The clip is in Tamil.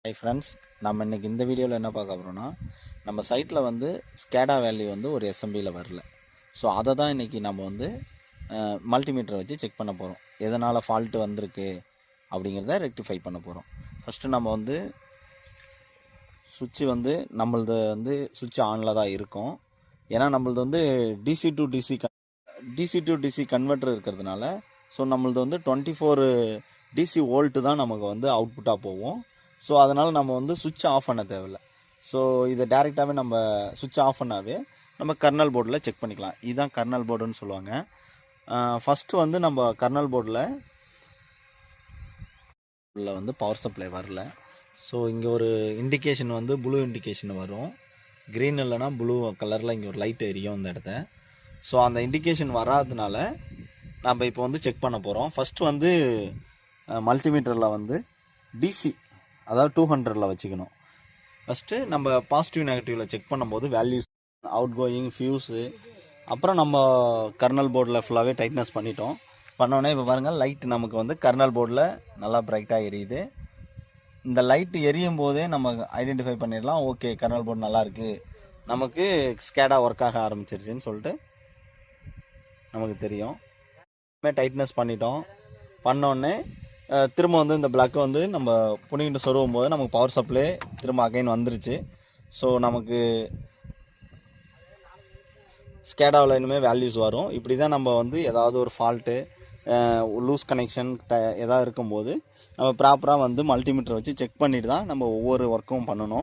ஹை ஃப்ரெண்ட்ஸ், நம்ம இன்றைக்கி இந்த வீடியோவில் என்ன பார்க்க போகிறோம்னா, நம்ம சைட்டில் வந்து ஸ்கேடா வேல்யூ வந்து ஒரு எஸ்எம்பியில் வரல. ஸோ அதை தான் இன்றைக்கி நம்ம வந்து மல்டிமீட்டரை வச்சு செக் பண்ண போகிறோம். எதனால் ஃபால்ட்டு வந்திருக்கு அப்படிங்கிறத ரெக்டிஃபை பண்ண போகிறோம். ஃபஸ்ட்டு நம்ம வந்து சுவிட்சு வந்து நம்மளது வந்து சுவிட்ச் ஆனில் தான் இருக்கும். ஏன்னா நம்மளது வந்து டிசி டு டிசி கன்வெர்ட்டர் இருக்கிறதுனால, ஸோ நம்மளது வந்து 24 டிசி வோல்ட்டு தான் நமக்கு வந்து அவுட்புட்டாக போகும். ஸோ அதனால் நம்ம வந்து சுவிட்ச் ஆஃப் பண்ண தேவையில்லை. ஸோ இதை டேரெக்டாகவே நம்ம சுவிட்ச் ஆஃப் பண்ணாவே நம்ம கர்னல் போர்டில் செக் பண்ணிக்கலாம். இதுதான் கர்னல் போர்டுன்னு சொல்லுவாங்க. ஃபஸ்ட்டு வந்து நம்ம கர்னல் போர்டில் வந்து பவர் சப்ளை வரல. ஸோ இங்கே ஒரு இண்டிகேஷன் வந்து ப்ளூ இண்டிகேஷன் வரும். க்ரீன் இல்லைனா ப்ளூ கலரில் இங்கே ஒரு லைட் எரியும் இந்த இடத்த. ஸோ அந்த இண்டிகேஷன் வராதனால நம்ம இப்போ வந்து செக் பண்ண போகிறோம். ஃபஸ்ட்டு வந்து மல்டிமீட்டரில் வந்து டிசி, அதாவது 200 வச்சுக்கணும். ஃபஸ்ட்டு நம்ம பாசிட்டிவ் நெகட்டிவில் செக் பண்ணும்போது வேல்யூஸ், அவுட் கோயிங், ஃபியூஸு, அப்புறம் நம்ம கர்னல் போர்டில் ஃபுல்லாகவே டைட்னஸ் பண்ணிட்டோம். பண்ணோன்னே இப்போ பாருங்கள், லைட் நமக்கு வந்து கர்னல் போர்டில் நல்லா பிரைட்டாக எரியுது. இந்த லைட்டு எரியும் போதே நம்ம ஐடென்டிஃபை பண்ணிடலாம், ஓகே கர்னல் போர்டு நல்லாயிருக்கு, நமக்கு ஸ்கேடா ஒர்க் ஆக ஆரம்பிச்சிருச்சுன்னு சொல்லிட்டு நமக்கு தெரியும். டைட்னஸ் பண்ணிட்டோம். பண்ணோடனே திரும்ப வந்து இந்த பிளக்கை வந்து நம்ம புனிக்கிட்டு சொருவும் போது நமக்கு பவர் சப்ளை திரும்ப அகைன் வந்துருச்சு. ஸோ நமக்கு ஸ்கேடாவில் இனிமேல் வேல்யூஸ் வரும். இப்படி தான் நம்ம வந்து ஏதாவது ஒரு ஃபால்ட்டு, லூஸ் கனெக்ஷன் எதாவது இருக்கும்போது நம்ம ப்ராப்பராக வந்து மல்டிமீட்டர் வச்சு செக் பண்ணிட்டு தான் நம்ம ஒவ்வொரு ஒர்க்கும் பண்ணணும்.